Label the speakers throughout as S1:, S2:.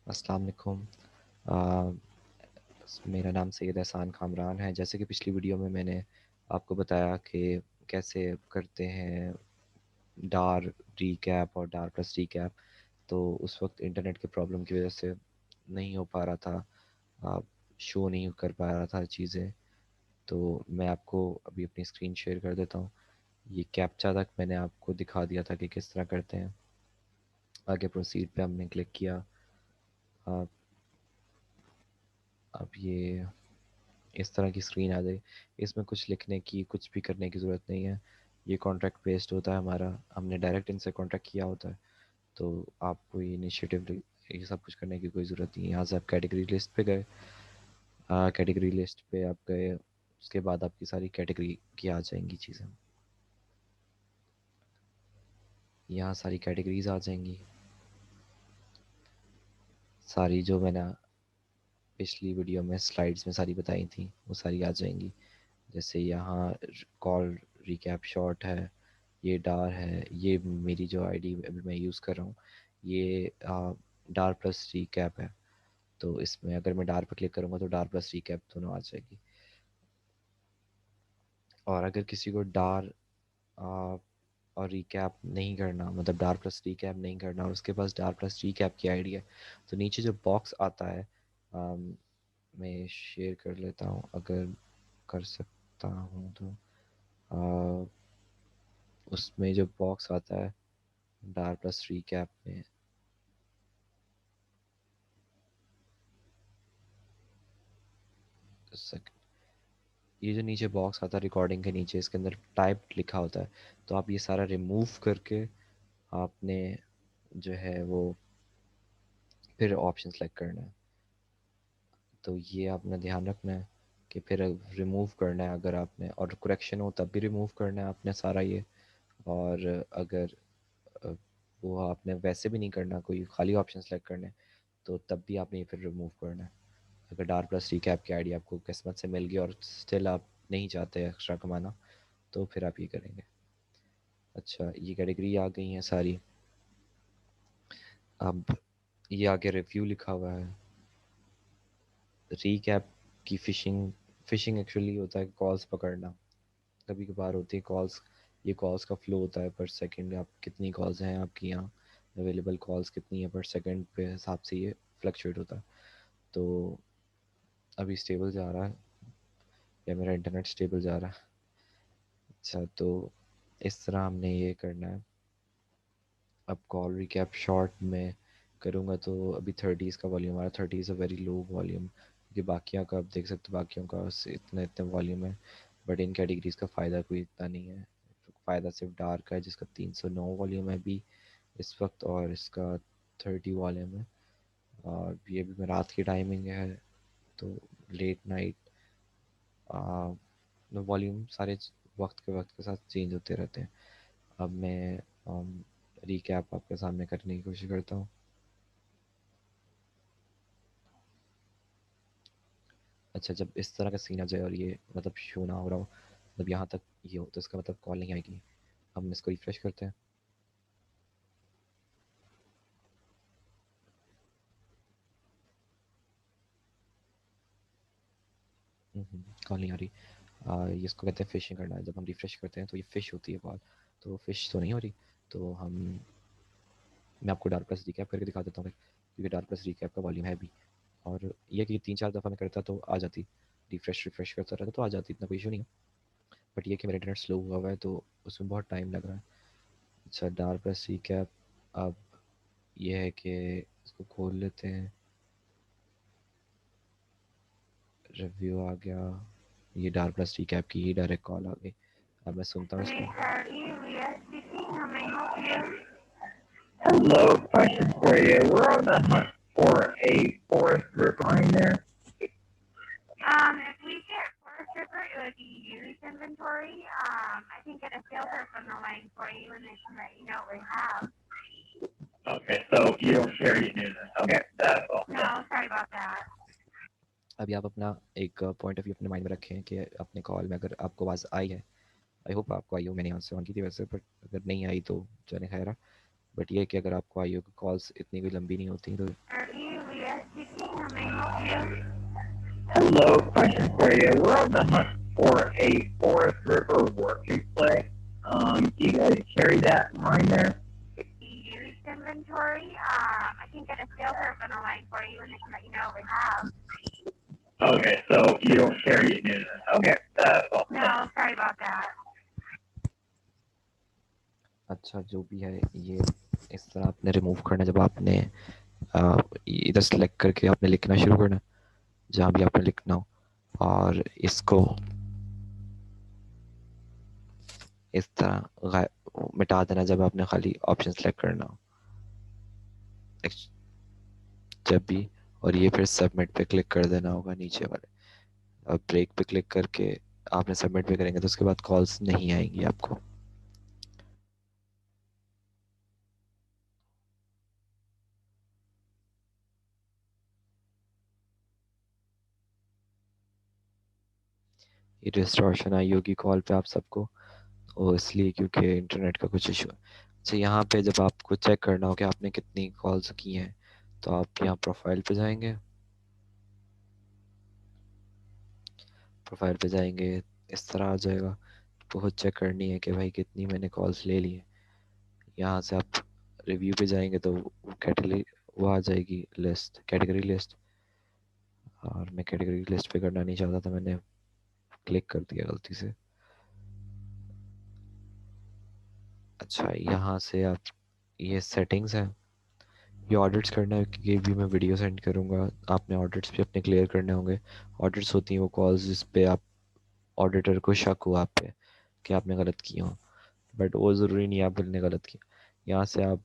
S1: अस्सलाम वालेकुम। आ, मेरा नाम सैयद एहसान कामरान है। जैसे कि पिछली वीडियो में मैंने आपको बताया कि कैसे करते हैं डार रीकैप और डार प्लस रीकैप, तो उस वक्त इंटरनेट के प्रॉब्लम की वजह से नहीं हो पा रहा था, आप शो नहीं कर पा रहा था चीज़ें। तो मैं आपको अभी अपनी स्क्रीन शेयर कर देता हूँ। ये कैप्चा तक मैंने आपको दिखा दिया था कि किस तरह करते हैं। आगे प्रोसीड पे हमने क्लिक किया। आप अब ये इस तरह की स्क्रीन आ जाए। इसमें कुछ लिखने की, कुछ भी करने की ज़रूरत नहीं है। ये कॉन्ट्रैक्ट बेस्ड होता है हमारा, हमने डायरेक्ट इनसे कॉन्ट्रैक्ट किया होता है। तो आपको ये इनिशिएटिव, ये सब कुछ करने की कोई ज़रूरत नहीं है। यहाँ से आप कैटेगरी लिस्ट पे गए, कैटेगरी लिस्ट पे आप गए, उसके बाद आपकी सारी कैटेगरी की आ जाएंगी चीज़ें। यहाँ सारी कैटेगरीज आ जाएंगी, सारी जो मैंने पिछली वीडियो में स्लाइड्स में सारी बताई थी वो सारी आ जाएंगी। जैसे यहाँ कॉल रिकैप शॉट है, ये डार है, ये मेरी जो आईडी अभी मैं यूज़ कर रहा हूँ, ये डार प्लस रिकैप है। तो इसमें अगर मैं डार पर क्लिक करूँगा तो डार प्लस रिकैप दोनों आ जाएगी। और अगर किसी को डार और रिकैप नहीं करना, मतलब डार प्लस रिकैप नहीं करना, और उसके पास डार प्लस रिकैप की आईडी है, तो नीचे जो बॉक्स आता है, अम, मैं शेयर कर लेता हूँ अगर कर सकता हूँ तो। आ, उसमें जो बॉक्स आता है डार प्लस रिकैप में, ये जो नीचे बॉक्स आता है रिकॉर्डिंग के नीचे, इसके अंदर टाइप लिखा होता है। तो आप ये सारा रिमूव करके आपने जो है वो फिर ऑप्शन सेलेक्ट करना है। तो ये आपने ध्यान रखना है कि फिर रिमूव करना है अगर आपने, और करेक्शन हो तब भी रिमूव करना है आपने सारा ये। और अगर अ, वो आपने वैसे भी नहीं करना, कोई खाली ऑप्शन सेलेक्ट करने हैं, तो तब भी आपने ये फिर रिमूव करना है। अगर डार प्लस रिकैप की आईडी आपको किस्मत से मिल गई और स्टिल आप नहीं चाहते एक्स्ट्रा कमाना, तो फिर आप ये करेंगे। अच्छा, ये कैटेगरी आ गई हैं सारी। अब ये आगे रिव्यू लिखा हुआ है। रीकैप की फ़िशिंग, फ़िशिंग एक्चुअली होता है कॉल्स पकड़ना। कभी कभार होती है कॉल्स, ये कॉल्स का फ्लो होता है पर सेकंड, आप कितनी कॉल्स हैं आपकी यहाँ, अवेलेबल कॉल्स कितनी है पर सेकंड पे हिसाब से ये फ्लक्चुएट होता है। तो अभी स्टेबल जा रहा है, या मेरा इंटरनेट स्टेबल जा रहा है? अच्छा, तो इस तरह हमने ये करना है। अब कॉल रिकैप शॉर्ट में करूँगा तो अभी 30s का वॉल्यूम आ रहा है। 30 is a very low volume, क्योंकि बाकियों का आप देख सकते हो, बाकियों का इतना इतना वॉल्यूम है। बट इन कैटेगरीज का फ़ायदा कोई इतना नहीं है। फ़ायदा सिर्फ डार्क का है जिसका 309 वॉल्यूम है अभी इस वक्त, और इसका 30 वॉल्यूम है। और ये भी रात की टाइमिंग है, तो लेट नाइट वॉल्यूम सारे वक्त के साथ चेंज होते रहते हैं। अब मैं रिकैप आपके सामने करने की कोशिश करता हूँ। अच्छा, जब इस तरह का सीन आ जाए और ये मतलब शो ना हो रहा हो, मतलब यहाँ तक ये हो, तो इसका मतलब कॉल नहीं आएगी। हम इसको रिफ्रेश करते हैं। कॉल नहीं आ रही। ये इसको कहते हैं फिशिंग करना है। जब हम रिफ्रेश करते हैं तो ये फिश होती है कॉल, तो फिश तो नहीं हो रही। तो हम, मैं आपको डार्क प्लस रिकैप करके दिखा देता हूँ, क्योंकि डार्क प्लस रिकैप का वॉल्यूम है भी। और ये कि 3-4 दफ़ा मैं करता तो आ जाती, रिफ्रेश रिफ्रेश करता रहता तो आ जाती, इतना कोई इशू नहीं है। बट ये कि मेरा इंटरनेट स्लो हुआ हुआ है तो उसमें बहुत टाइम लग रहा है। अच्छा, डार्क प्लस रिकैप। अब ये है कि इसको खोल लेते हैं। रिव्यू आ गया, ये डार्क प्लस रिकैप की ही डायरेक्ट कॉल आ गई। अब मैं सुनता हूँ इसको।
S2: Hello, question for you. We're on the hunt for a forest ripline there.
S3: If we get forest river, it would be used inventory. I can get a sales rep on the line for you, and they can let you know what we have.
S2: Okay, so you don't share your news. Okay, that's all.
S3: No, sorry about that.
S1: अभी आप अपना एक point of view अपने mind में रखें कि अपने call में अगर आपको आवाज़ आई है, आई होप आपको आई हो, मैंने यहाँ से ऑन की थी वैसे, बट अगर नहीं आई तो चले खैर। बट ये है कि अगर आपको आई हो, कॉल्स इतनी कोई लंबी नहीं होती, तो
S3: speaking. How may I help you?
S2: Hello, question for you. We're on the hunt for a Forest River working play. Do you guys carry that line there?
S3: Used inventory. I can get a sales rep on the line for you, and they can let you know what we have.
S2: Okay, so you don't carry it in. Okay, that's all.
S3: No, sorry about that.
S1: अच्छा, जो भी है ये इस तरह आपने remove करना। जब आपने इधर सेलेक्ट करके आपने लिखना शुरू करना जहाँ भी आपने लिखना हो, और इसको इस तरह मिटा देना जब आपने खाली ऑप्शन सेलेक्ट करना हो जब भी, और ये फिर सबमिट पे क्लिक कर देना होगा नीचे वाले। अब ब्रेक पे क्लिक करके आपने सबमिट पे करेंगे तो उसके बाद कॉल्स नहीं आएंगी आपको। ये डिस्टॉर्शन आई होगी कॉल पे आप सबको, और इसलिए क्योंकि इंटरनेट का कुछ इशू है। अच्छा, यहाँ पे जब आपको चेक करना हो कि आपने कितनी कॉल्स की हैं तो आप यहाँ प्रोफाइल पे जाएंगे। प्रोफाइल पे जाएंगे इस तरह आ जाएगा। बहुत चेक करनी है कि भाई कितनी मैंने कॉल्स ले ली हैं। यहाँ से आप रिव्यू पे जाएंगे तो कैटेगरी वो आ जाएगी लिस्ट, कैटेगरी लिस्ट, और मैं कैटेगरी लिस्ट पे करना नहीं चाहता था, मैंने क्लिक कर दिया गलती से। अच्छा, यहाँ से आप ये सेटिंग्स है, ये ऑडिट्स करना है कि भी मैं वीडियो सेंड करूँगा, आपने ऑडिट्स भी अपने क्लियर करने होंगे। ऑडिट्स होती हैं वो कॉल्स जिस पे आप ऑडिटर को शक हुआ आप पे कि आपने गलत किया हो, बट वो ज़रूरी नहीं है आपने गलत किया। यहाँ से आप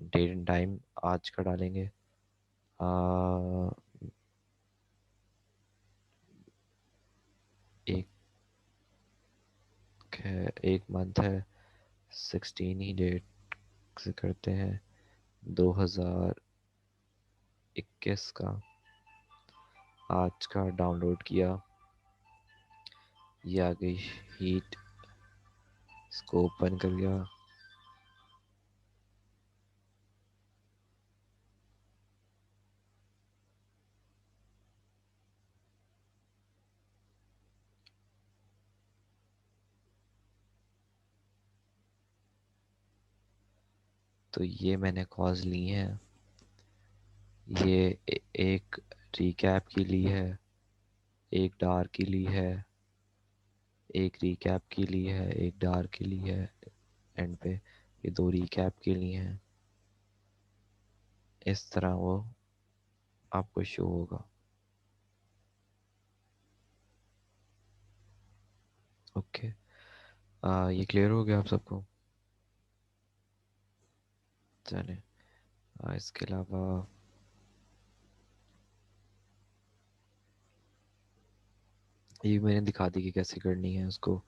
S1: डेट एंड टाइम आज का डालेंगे, एक है, एक मंथ है, 16 ही डेट से करते हैं, 2021 का आज का डाउनलोड किया। ये आ गई हीट, इसको ओपन कर गया। तो ये मैंने कॉज ली हैं, ये एक रिकैप की ली है, एक डार्क की ली है, एक रिकैप की ली है, एक डार्क की ली है एंड पे, ये दो रिकैप की ली हैं। इस तरह वो आपको शो होगा। ओके, ये क्लियर हो गया आप सबको? चले, इसके अलावा ये मैंने दिखा दी कि कैसे करनी है उसको।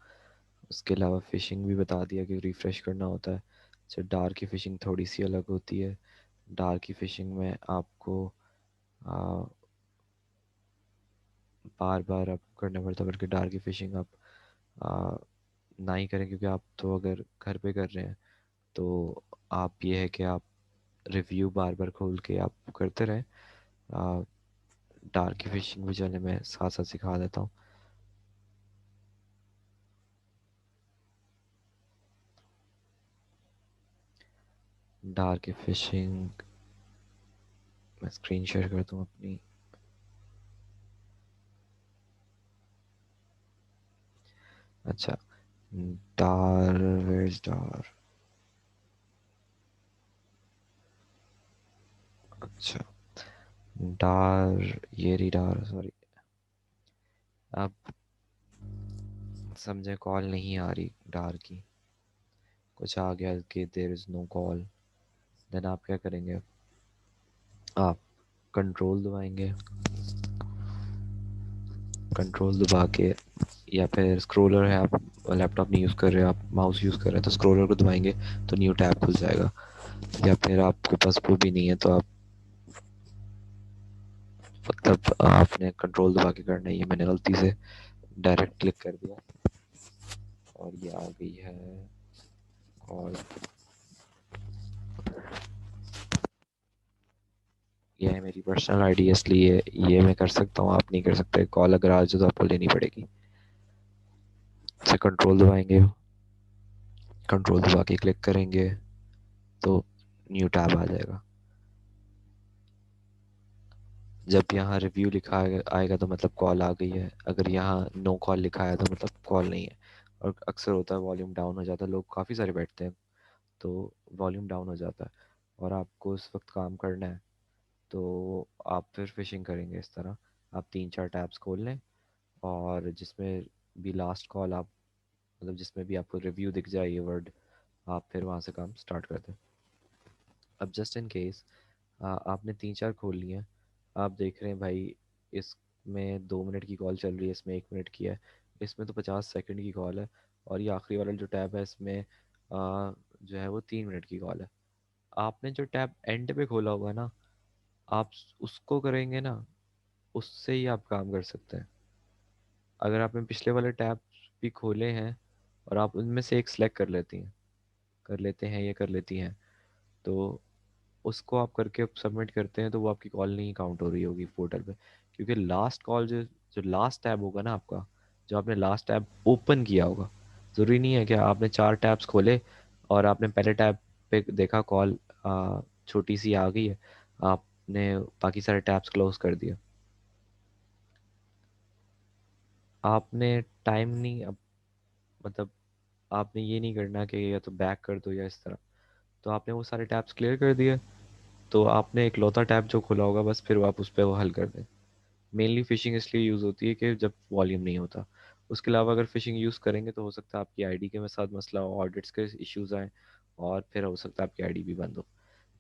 S1: उसके अलावा फ़िशिंग भी बता दिया कि रिफ़्रेश करना होता है। अच्छा, डार्क की फ़िशिंग थोड़ी सी अलग होती है। डार्क की फ़िशिंग में आपको बार बार आपको करना पड़ता है, बल्कि डार्क की फ़िशिंग आप आ, ना ही करें, क्योंकि आप तो अगर घर पे कर रहे हैं तो आप ये है कि आप रिव्यू बार बार खोल के आप करते रहें। डार्क की फ़िशिंग भी चले मैं साथ साथ सिखा देता हूँ। डार्क की फ़िशिंग मैं स्क्रीन शेयर करता हूँ अपनी। अच्छा, डार, वेयर इज डार? अच्छा, डार, ये रही डार, सॉरी। अब समझे कॉल नहीं आ रही डार की, कुछ आ गया कि there is no call, then आप क्या करेंगे? आप कंट्रोल दबाएंगे, कंट्रोल दबा के, या फिर स्क्रोलर है, आप लैपटॉप नहीं यूज़ कर रहे, आप माउस यूज़ कर रहे हैं तो स्क्रोलर को दबाएंगे तो न्यू टैब खुल जाएगा। या फिर आपके पास वो भी नहीं है तो आप मतलब आपने कंट्रोल दबा के करना है। ये मैंने गलती से डायरेक्ट क्लिक कर दिया और ये आ गई है कॉल। ये है मेरी पर्सनल आईडी, इसलिए ये मैं कर सकता हूँ, आप नहीं कर सकते। कॉल अगर आ जाए तो आपको लेनी पड़ेगी। से कंट्रोल दबाएंगे, कंट्रोल दबा के क्लिक करेंगे तो न्यू टैब आ जाएगा। जब यहाँ रिव्यू लिखा आएगा तो मतलब कॉल आ गई है, अगर यहाँ नो कॉल लिखा है तो मतलब कॉल नहीं है। और अक्सर होता है वॉल्यूम डाउन हो जाता है, लोग काफ़ी सारे बैठते हैं तो वॉल्यूम डाउन हो जाता है और आपको उस वक्त काम करना है तो आप फिर फिशिंग करेंगे इस तरह। आप 3-4 टैब्स खोल लें और जिसमें भी लास्ट कॉल आप, मतलब जिसमें भी आपको रिव्यू दिख जाए ये वर्ड, आप फिर वहाँ से काम स्टार्ट कर दें। अब जस्ट इन केस आपने 3-4 खोल लिए हैं, आप देख रहे हैं भाई इसमें 2 मिनट की कॉल चल रही है, इसमें 1 मिनट की है, इसमें तो 50 सेकंड की कॉल है, और ये आखिरी वाला जो टैब है इसमें जो है वो 3 मिनट की कॉल है। आपने जो टैब एंड पे खोला होगा ना, आप उसको करेंगे ना, उससे ही आप काम कर सकते हैं। अगर आपने पिछले वाले टैब भी खोले हैं और आप उनमें से एक सिलेक्ट कर लेते हैं या कर लेती हैं, तो उसको आप करके सबमिट करते हैं तो वो आपकी कॉल नहीं काउंट हो रही होगी पोर्टल पे। क्योंकि लास्ट कॉल जो जो लास्ट टैब होगा ना आपका, जो आपने लास्ट टैब ओपन किया होगा, ज़रूरी नहीं है कि आपने 4 टैब्स खोले और आपने पहले टैब पे देखा कॉल छोटी सी आ गई है, आपने बाकी सारे टैब्स क्लोज कर दिए। आपने टाइम नहीं, अब मतलब आपने ये नहीं करना कि या तो बैक कर दो या इस तरह, तो आपने वो सारे टैब्स क्लियर कर दिए तो आपने एक लौता टैब जो खुला होगा बस फिर आप उस पर वो हल कर दें। मेनली फ़िशिंग इसलिए यूज़ होती है कि जब वॉल्यूम नहीं होता। उसके अलावा अगर फ़िशिंग यूज़ करेंगे तो हो सकता है आपकी आईडी के साथ मसला हो, ऑडिट्स के इश्यूज़ आएँ और फिर हो सकता है आपकी आईडी भी बंद हो।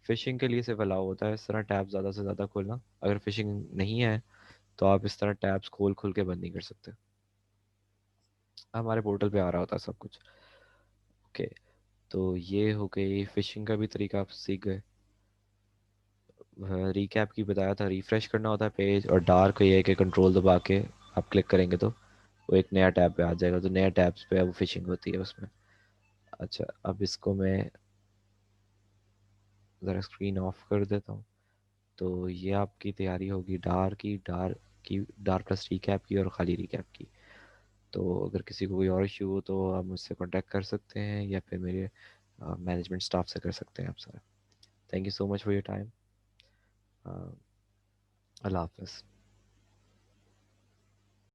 S1: फ़िशिंग के लिए सिर्फ अलाउ होता है इस तरह टैब ज़्यादा से ज़्यादा खोलना। अगर फ़िशिंग नहीं है तो आप इस तरह टैब्स खोल के बंद नहीं कर सकते। हमारे पोर्टल पे आ रहा होता है सब कुछ। ओके, तो ये हो गई फ़िशिंग का भी तरीका, आप सीख गए। रिकैप की बताया था, रिफ़्रेश करना होता है पेज, और डार्क ये है कि कंट्रोल दबा के आप क्लिक करेंगे तो वो एक नया टैब पे आ जाएगा, तो नया टैब्स पे वो फिशिंग होती है उसमें। अच्छा, अब इसको मैं ज़रा स्क्रीन ऑफ कर देता हूँ। तो ये आपकी तैयारी होगी डार प्लस रिकैप की और खाली रिकैप की। तो अगर किसी को कोई और इशू हो तो आप मुझसे कांटेक्ट कर सकते हैं या फिर मेरे मैनेजमेंट स्टाफ से कर सकते हैं आप sir. Thank you so much for your time. Allah हाफ़िज़।